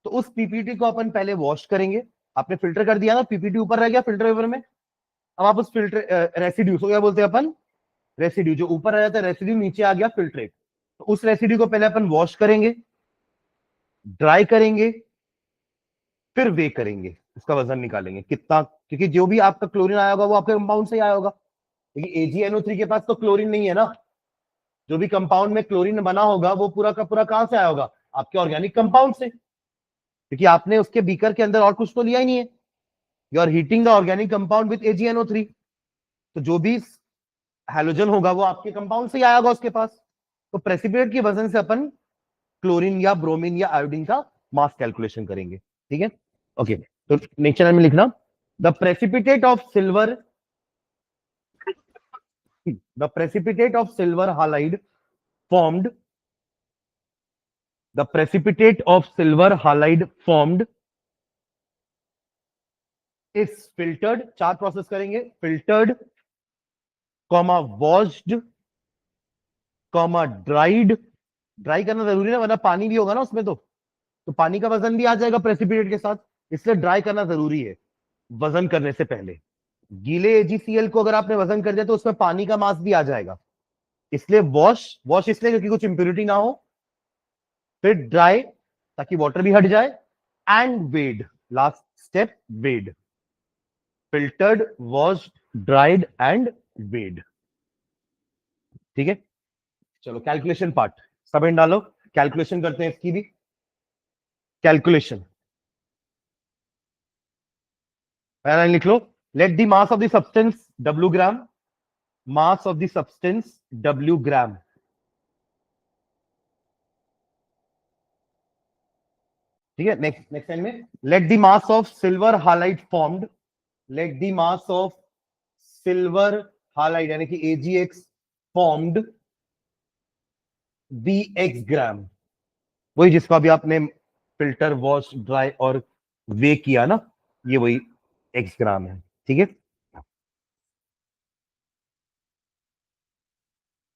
तो उस पीपीटी को अपन पहले वॉश करेंगे। आपने फिल्टर कर दिया ना, पीपीटी ऊपर रह गया फिल्टर पेपर में। अब आप उस फिल्टर रेसिड्यू को क्या बोलते हैं अपन? रेसिड्यू। जो ऊपर रह जाता है रेसिड्यू, नीचे आ गया फिल्ट्रेट। तो उस रेसिड्यू को पहले अपन वॉश करेंगे, ड्राई करेंगे, फिर वे करेंगे, उसका वजन निकालेंगे कितना, क्योंकि जो भी आपका क्लोरीन आया होगा वो आपके कंपाउंड से ही आया होगा। क्योंकि AgNO3 के पास तो क्लोरीन नहीं है ना। जो भी कंपाउंड में क्लोरीन बना होगा वो पूरा का पूरा कहां से आया होगा? आपके ऑर्गेनिक कंपाउंड से, क्योंकि आपने उसके बीकर के अंदर और कुछ तो लिया ही नहीं है। You are heating the organic compound with AgNO3। तो जो भी हैलोजन होगा वो आपके कंपाउंड से ही आया होगा उसके पास। तो प्रेसिपिटेट की वजन से अपन क्लोरीन या ब्रोमीन या आयोडीन का मास कैलकुलेशन करेंगे। ठीक है, ओके। तो नेक्स्ट में लिखना, the precipitate of silver, the precipitate of silver halide formed, the precipitate of silver halide formed is filtered, चार प्रोसेस करेंगे, filtered, comma washed, comma dried, dry करना जरूरी है वरना पानी भी होगा ना उसमें, तो पानी का वजन भी आ जाएगा प्रेसिपिटेट के साथ, इसलिए ड्राई करना जरूरी है वजन करने से पहले। गीले AgCl को अगर आपने वजन कर दिया तो उसमें पानी का मास भी आ जाएगा, इसलिए वॉश इसलिए क्योंकि कुछ इंप्योरिटी ना हो, फिर ड्राई ताकि वाटर भी हट जाए, and weighed, last step weighed, filtered, washed, dried and weighed. ठीक है, चलो कैलकुलेशन पार्ट, सब इन डालो, कैलकुलेशन करते हैं इसकी भी। कैलकुलेशन पहला लिख लो, let the mass of the substance W gram, mass of the substance W gram. ठीक है, नेक्स्ट लाइन में, let the mass of silver halide formed, let the mass of silver halide यानी कि AgX formed be X gram, वही जिसको अभी आपने फिल्टर, वॉश, ड्राई और वे किया ना, ये वही एक्स ग्राम है। ठीक है,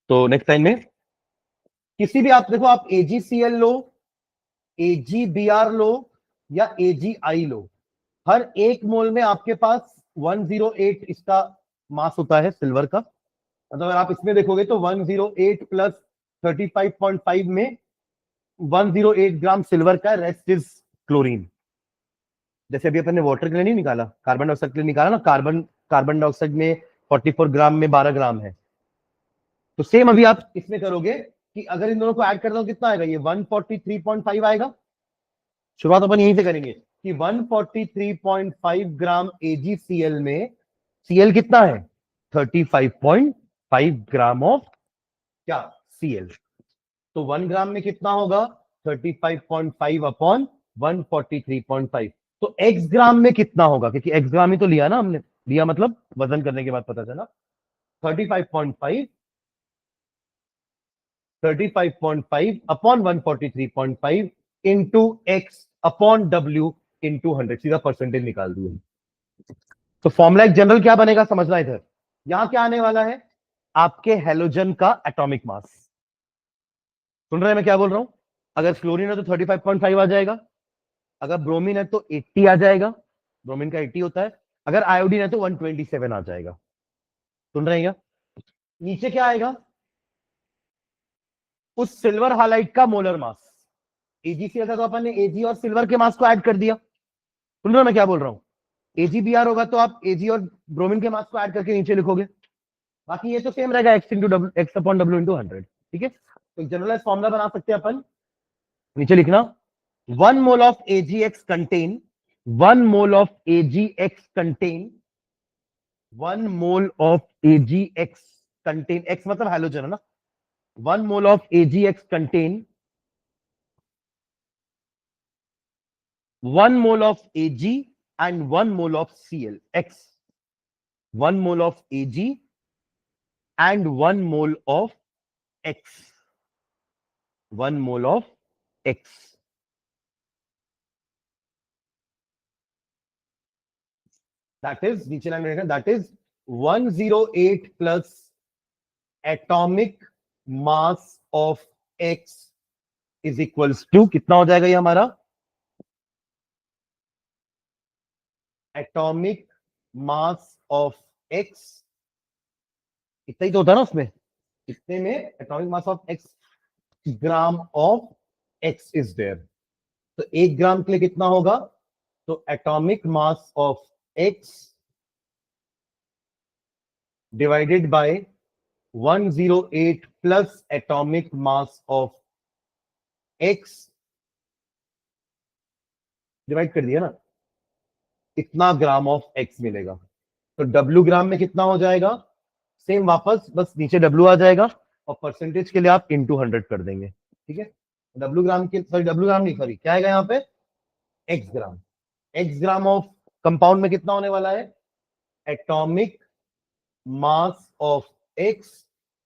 तो नेक्स्ट लाइन में किसी भी, आप देखो, आप AgCl लो, AgBr लो या AgI लो, हर एक मोल में आपके पास 108 इसका मास होता है सिल्वर का। मतलब अगर आप इसमें देखोगे तो 108 प्लस 35.5 में 108 ग्राम सिल्वर का, रेस्ट इज क्लोरीन। जैसे अभी अपन ने वाटर के लिए नहीं निकाला, कार्बन डाइऑक्साइड के लिए निकाला ना, कार्बन डाइऑक्साइड में 44 ग्राम में 12 ग्राम है, तो सेम अभी आप इसमें करोगे कि अगर इन दोनों को ऐड कर दो कितना आएगा, ये 143.5 आएगा। शुरुआत अपन यहीं से करेंगे कि 143.5 ग्राम AgCl में Cl कितना है, 35.5 ग्राम ऑफ क्या, Cl। तो 1 ग्राम में कितना होगा, 35.5 अपॉन 143.5। तो x ग्राम में कितना होगा, क्योंकि x ग्राम ही तो लिया ना हमने, लिया मतलब वजन करने के बाद पता चला 35.5, 35.5 upon 143.5 into x upon W into 100, सीधा परसेंटेज निकाल दिया। तो फॉर्मूला एक जनरल क्या बनेगा समझना इधर, यहां क्या आने वाला है, आपके हेलोजन का एटॉमिक मास। सुन रहे हैं मैं क्या बोल रहा हूं, अगर फ्लोरीन है तो 35.5 आ जाएगा, अगर ब्रोमीन है तो 80 आ जाएगा, ब्रोमीन का 80 होता है, अगर आयोडीन है तो 127 आ जाएगा। सुन रहे हैं क्या, नीचे क्या आएगा, उस सिल्वर हालाइट का मोलर मास। AgCl था तो अपन ने Ag और सिल्वर के मास को ऐड कर दिया। सुन रहे हो मैं क्या बोल रहा हूं, AgBr होगा तो आप Ag और ब्रोमीन के मास को ऐड करके नीचे लिखोगे, बाकी ये तो सेम रहेगा, x into W, x upon W into 100। ठीक है, तो जनरलाइज फॉर्मुला बना सकते हैं अपन, नीचे लिखना, 1 mole of AgX contain, 1 mole of AgX contain, 1 mole of AgX contain, X मतलब हैलोजन है ना, 1 mole of AgX contain 1 mole of Ag and 1 mole of Cl, X, 1 mole of Ag and 1 mole of X, 1 mole of X. That is, नीचे लाइन में रहेगा, that is 108 plus atomic mass of X is equals to, कितना हो जाएगा ये हमारा, atomic mass of X, इतना ही तो होता है ना उसमें, इतने में atomic mass of X gram of X is there. तो 1 ग्राम के लिए कितना होगा, तो atomic mass of X divided by 108 plus atomic mass of X, divide कर दिया ना, इतना ग्राम ऑफ X मिलेगा। तो W ग्राम में कितना हो जाएगा, सेम वापस बस नीचे W आ जाएगा और परसेंटेज के लिए आप इंटू 100 कर देंगे, ठीक है। W ग्राम के, सॉरी W ग्राम नहीं, सॉरी क्या आएगा यहाँ पे, X gram. X gram of compound में कितना होने वाला है, atomic mass of X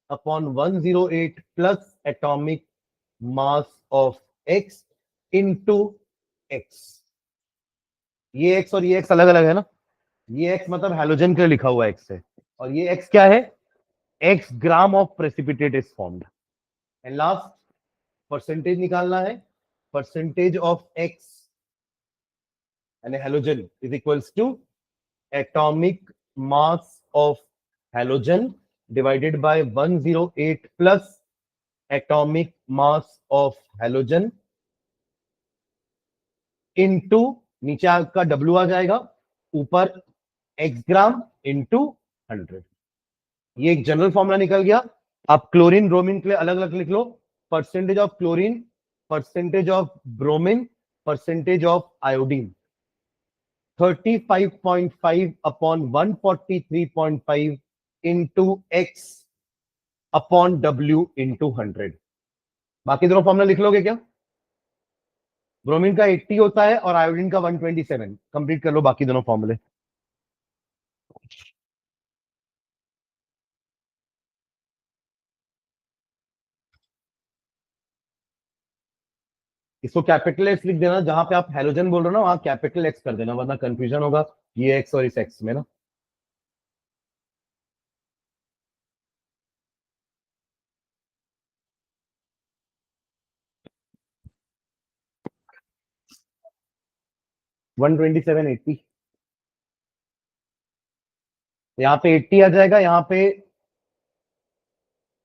upon 108 plus atomic mass of X into X। ये X और ये X अलग अलग है ना, ये X मतलब हैलोजन के लिए लिखा हुआ X है, और ये X क्या है, X gram of precipitate is formed. And last percentage निकालना है, परसेंटेज ऑफ X यानी halogen is equals to atomic mass of halogen divided by 108 plus atomic mass of halogen into, नीचे आपका W आ जाएगा, ऊपर X ग्राम इंटू 100। ये एक जनरल फॉर्मूला निकल गया। आप क्लोरीन ब्रोमीन के लिए अलग अलग लिख लो, percentage of chlorine, percentage of bromine, percentage of iodine. 35.5 upon 143.5 into X upon W into 100। बाकी दोनों फॉर्मूला लिख लोगे क्या, ब्रोमीन का 80 होता है और आयोडीन का 127। कंप्लीट कर लो बाकी दोनों फॉर्मूले। इसको कैपिटल एक्स लिख देना, जहां पे आप हेलोजन बोल रहे हो ना वहां कैपिटल एक्स कर देना, वरना कंफ्यूजन होगा ये एक्स और इस एक्स में ना। वन 2780, यहाँ पे 80 आ जाएगा, यहाँ पे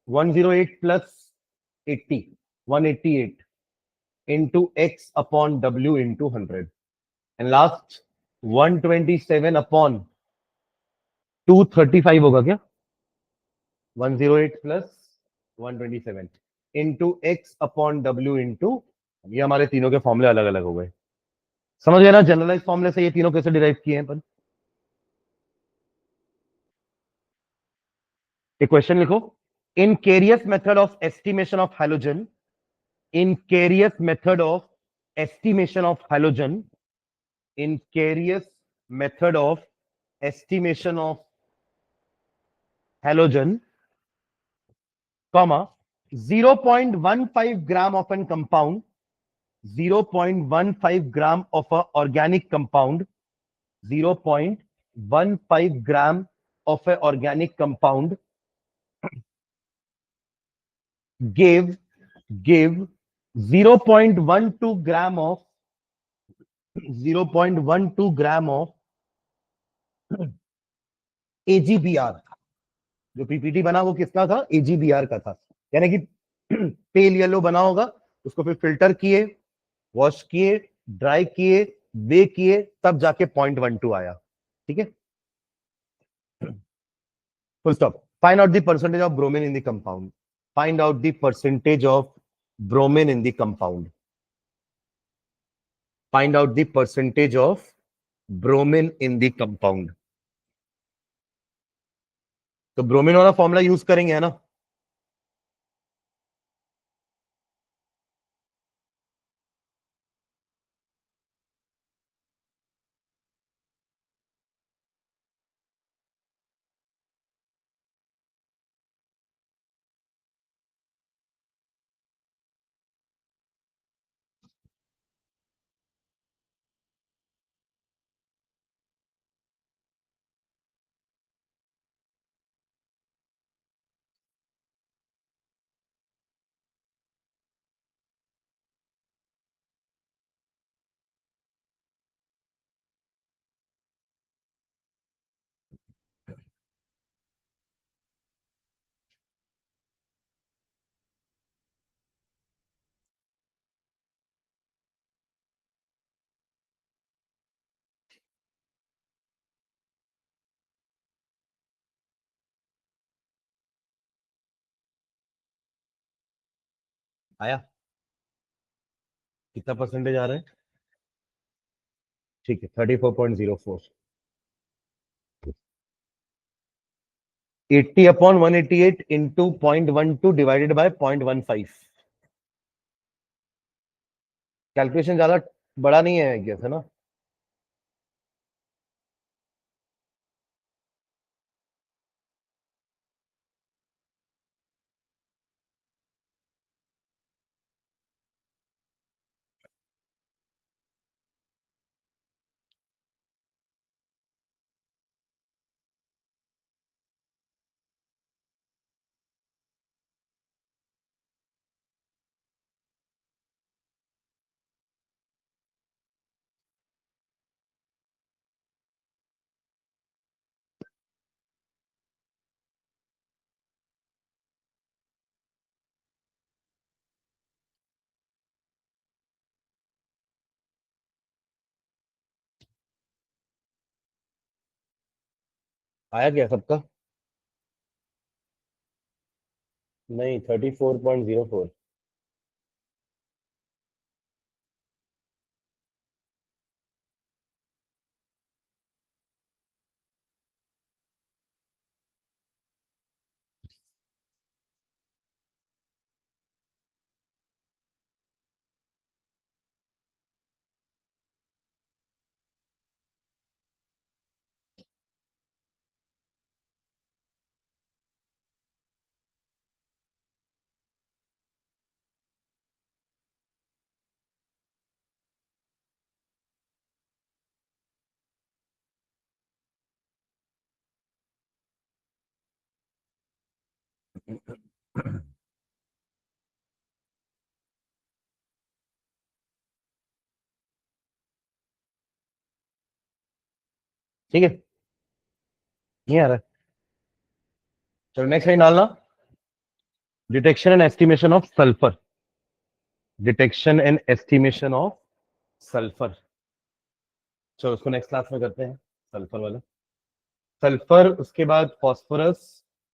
108 plus 80, 188 into x upon W into 100। And last 127 upon 235 होगा क्या, 108 plus 127 into x upon W into, ये हमारे तीनों के फॉर्मूले अलग अलग हो गए। समझ गए ना जनरलाइज फॉर्मूले से ये तीनों कैसे डिराइव किए हैं अपन। एक क्वेश्चन लिखो, in Carius method of estimation of halogen, in Carius method of estimation of halogen, in Carius method of estimation of halogen, comma 0.15 gram of an compound, 0.15 gram of a organic compound, 0.15 gram of a organic compound give 0.12 gram of 0.12 gram of AgBr। जो पीपीटी बना वो किसका था, AgBr का था। यानी कि पेल येलो बना होगा, उसको फिर फिल्टर किए, वॉश किए, ड्राई किए, वे किए, तब जाके 0.12 आया, ठीक है। Full stop. Find out the percentage of bromine in the compound, find out the percentage of bromine in the compound, find out the percentage of bromine in the compound. तो ब्रोमीन वाला फॉर्मूला यूज करेंगे है ना। आया, कितना परसेंटेज आ रहा है, ठीक है 34.04। 80/188 इंटू 0.12 डिवाइडेड बाय 0.15। कैलकुलेशन ज्यादा बड़ा नहीं है क्या, है ना? आया क्या सबका? नहीं, 34.04। ठीक है, नहीं आ रहा है। चलो नेक्स्ट लाइन डालना। Detection and estimation of sulphur. Detection and estimation of sulphur. चलो उसको नेक्स्ट क्लास में करते हैं, सल्फर वाला। सल्फर, उसके बाद फॉस्फोरस,